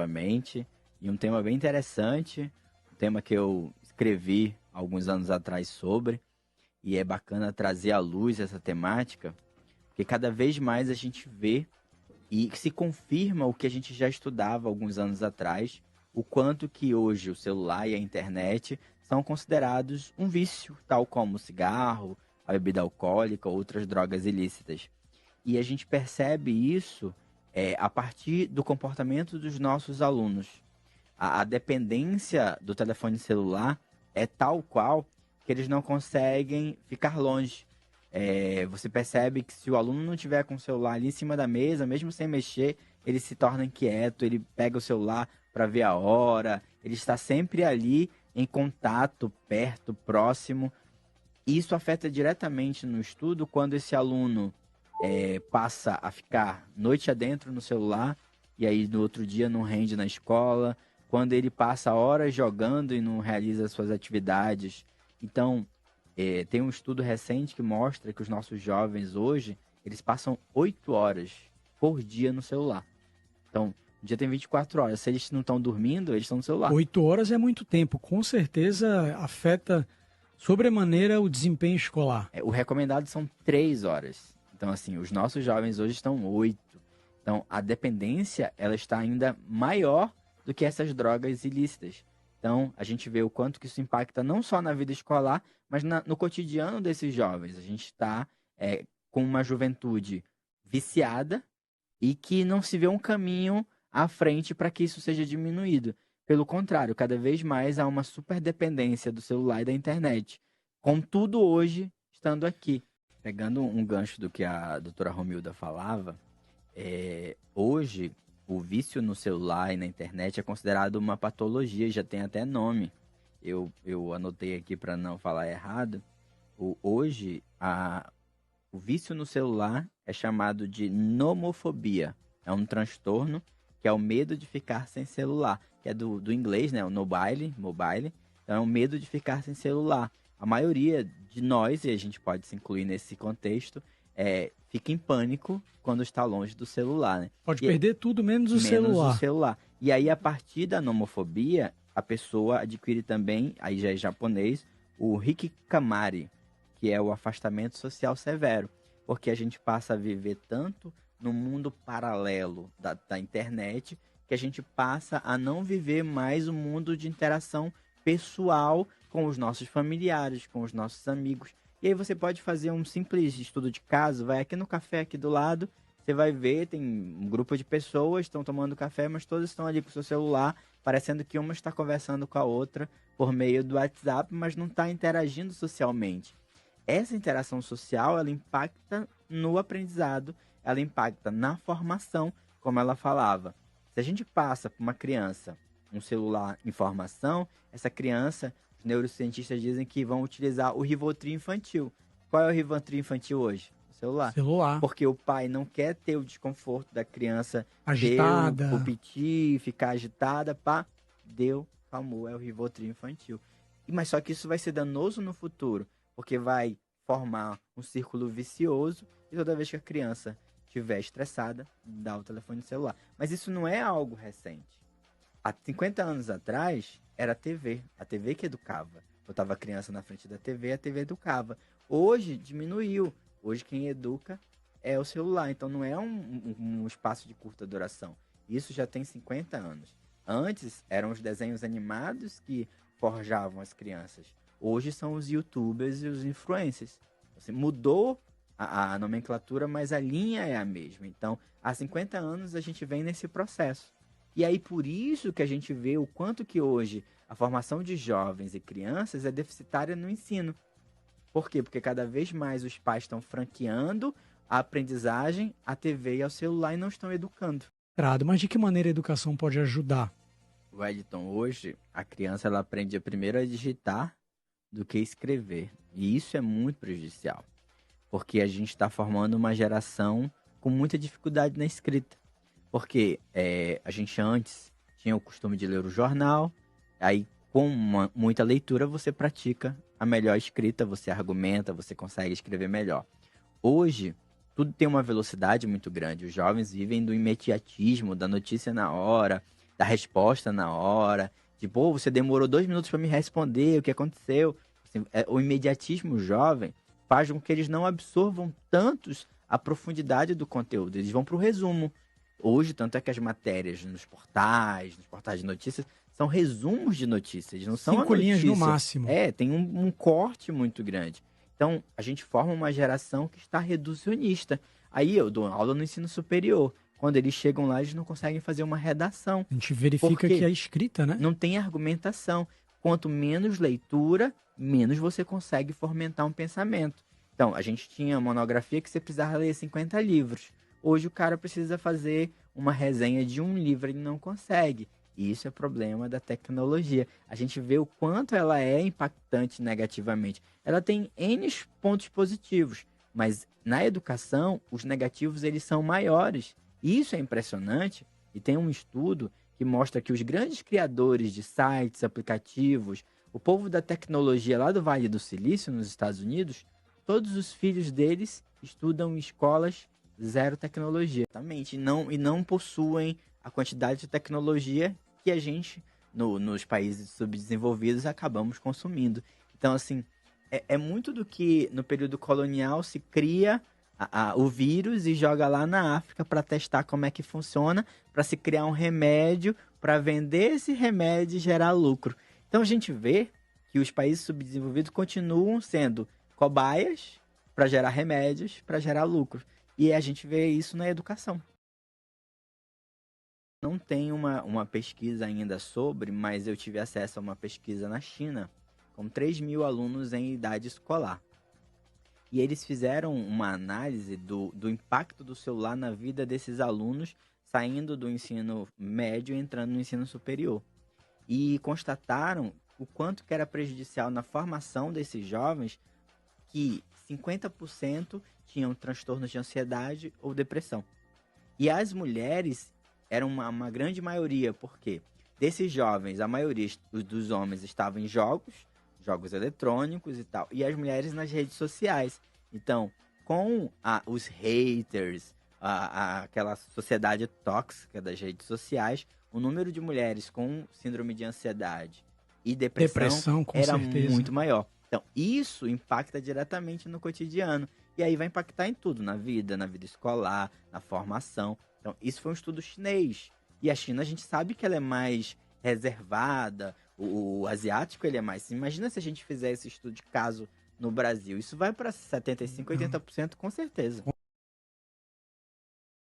efetivamente, e um tema bem interessante, um tema que eu escrevi alguns anos atrás sobre, e é bacana trazer à luz essa temática, porque cada vez mais a gente vê e se confirma o que a gente já estudava alguns anos atrás, o quanto que hoje o celular e a internet são considerados um vício, tal como o cigarro, a bebida alcoólica, outras drogas ilícitas. E a gente percebe isso a partir do comportamento dos nossos alunos. A dependência do telefone celular é tal qual que eles não conseguem ficar longe. Você percebe que se o aluno não tiver com o celular ali em cima da mesa, mesmo sem mexer, ele se torna inquieto, ele pega o celular para ver a hora, ele está sempre ali em contato, perto, próximo. E isso afeta diretamente no estudo quando esse aluno passa a ficar noite adentro no celular e aí no outro dia não rende na escola, quando ele passa horas jogando e não realiza suas atividades. Então, tem um estudo recente que mostra que os nossos jovens hoje, eles passam 8 horas por dia no celular. Então, o dia tem 24 horas. Se eles não estão dormindo, eles estão no celular. 8 horas é muito tempo. Com certeza afeta sobremaneira o desempenho escolar. O recomendado são 3 horas. Então, assim, os nossos jovens hoje estão 8. Então, a dependência, ela está ainda maior do que essas drogas ilícitas. Então, a gente vê o quanto que isso impacta não só na vida escolar, mas no cotidiano desses jovens. A gente está com uma juventude viciada e que não se vê um caminho à frente para que isso seja diminuído. Pelo contrário, cada vez mais há uma superdependência do celular e da internet. Contudo, hoje, estando aqui, pegando um gancho do que a doutora Romilda falava, hoje o vício no celular e na internet é considerado uma patologia, já tem até nome. Eu anotei aqui para não falar errado. Hoje, o vício no celular é chamado de nomofobia. É um transtorno que é o medo de ficar sem celular, que é do inglês, né? O mobile. Então é o medo de ficar sem celular. A maioria de nós, e a gente pode se incluir nesse contexto, fica em pânico quando está longe do celular, né? Pode perder tudo menos o celular. E aí, a partir da nomofobia, a pessoa adquire também, aí já é japonês, o hikikomori, que é o afastamento social severo. Porque a gente passa a viver tanto no mundo paralelo da internet, que a gente passa a não viver mais o mundo de interação pessoal com os nossos familiares, com os nossos amigos. E aí você pode fazer um simples estudo de caso, vai aqui no café aqui do lado, você vai ver, tem um grupo de pessoas, estão tomando café, mas todas estão ali com o seu celular, parecendo que uma está conversando com a outra por meio do WhatsApp, mas não está interagindo socialmente. Essa interação social, ela impacta no aprendizado, ela impacta na formação, como ela falava. Se a gente passa para uma criança um celular em formação, essa criança, os neurocientistas dizem que vão utilizar o Rivotril infantil. Qual é o Rivotril infantil hoje? O celular. Porque o pai não quer ter o desconforto da criança agitada, ter o piti, ficar agitada, calmou, é o Rivotril infantil. Mas só que isso vai ser danoso no futuro, porque vai formar um círculo vicioso e toda vez que a criança estiver estressada, dá o telefone celular. Mas isso não é algo recente. Há 50 anos atrás, era a TV que educava. Botava a criança na frente da TV, a TV educava. Hoje, diminuiu. Hoje, quem educa é o celular. Então, não é um espaço de curta duração. Isso já tem 50 anos. Antes, eram os desenhos animados que forjavam as crianças. Hoje são os youtubers e os influencers. Assim, mudou a nomenclatura, mas a linha é a mesma. Então, há 50 anos a gente vem nesse processo. E aí, por isso que a gente vê o quanto que hoje a formação de jovens e crianças é deficitária no ensino. Por quê? Porque cada vez mais os pais estão franqueando a aprendizagem à TV e ao celular e não estão educando. Mas de que maneira a educação pode ajudar? Wellington, hoje a criança ela aprende primeiro a digitar do que escrever. E isso é muito prejudicial. Porque a gente está formando uma geração com muita dificuldade na escrita. Porque a gente antes tinha o costume de ler o jornal, aí com muita leitura você pratica a melhor escrita, você argumenta, você consegue escrever melhor. Hoje, tudo tem uma velocidade muito grande. Os jovens vivem do imediatismo, da notícia na hora, da resposta na hora, de, pô, você demorou 2 minutos para me responder, o que aconteceu? Assim, o imediatismo jovem faz com que eles não absorvam tantos a profundidade do conteúdo, eles vão para o resumo. Hoje, tanto é que as matérias nos portais de notícias, são resumos de notícias, não são a 5 linhas no notícia. máximo. Tem um corte muito grande. Então, a gente forma uma geração que está reducionista. Aí eu dou aula no ensino superior. Quando eles chegam lá, eles não conseguem fazer uma redação. A gente verifica que é escrita, né? Não tem argumentação. Quanto menos leitura, menos você consegue fomentar um pensamento. Então, a gente tinha monografia que você precisava ler 50 livros. Hoje o cara precisa fazer uma resenha de um livro e não consegue. E isso é problema da tecnologia. A gente vê o quanto ela é impactante negativamente. Ela tem N pontos positivos, mas na educação, os negativos eles são maiores. E isso é impressionante. E tem um estudo que mostra que os grandes criadores de sites, aplicativos, o povo da tecnologia lá do Vale do Silício, nos Estados Unidos, todos os filhos deles estudam em escolas zero tecnologia. Exatamente. E não possuem a quantidade de tecnologia que a gente, nos países subdesenvolvidos, acabamos consumindo. Então, assim, é muito do que no período colonial se cria o vírus e joga lá na África para testar como é que funciona, para se criar um remédio, para vender esse remédio e gerar lucro. Então, a gente vê que os países subdesenvolvidos continuam sendo cobaias para gerar remédios, para gerar lucro. E a gente vê isso na educação. Não tem uma pesquisa ainda sobre, mas eu tive acesso a uma pesquisa na China, com 3.000 alunos em idade escolar. E eles fizeram uma análise do impacto do celular na vida desses alunos, saindo do ensino médio e entrando no ensino superior. E constataram o quanto que era prejudicial na formação desses jovens, que 50% tinham transtornos de ansiedade ou depressão. E as mulheres eram uma grande maioria, porque desses jovens, a maioria dos homens estavam em jogos eletrônicos e tal, e as mulheres nas redes sociais. Então, com os haters, aquela sociedade tóxica das redes sociais, o número de mulheres com síndrome de ansiedade e depressão era muito maior. Então, isso impacta diretamente no cotidiano. E aí vai impactar em tudo, na vida escolar, na formação. Então, isso foi um estudo chinês. E a China, a gente sabe que ela é mais reservada, o asiático ele é mais... Imagina se a gente fizer esse estudo de caso no Brasil. Isso vai para 75%, 80% com certeza.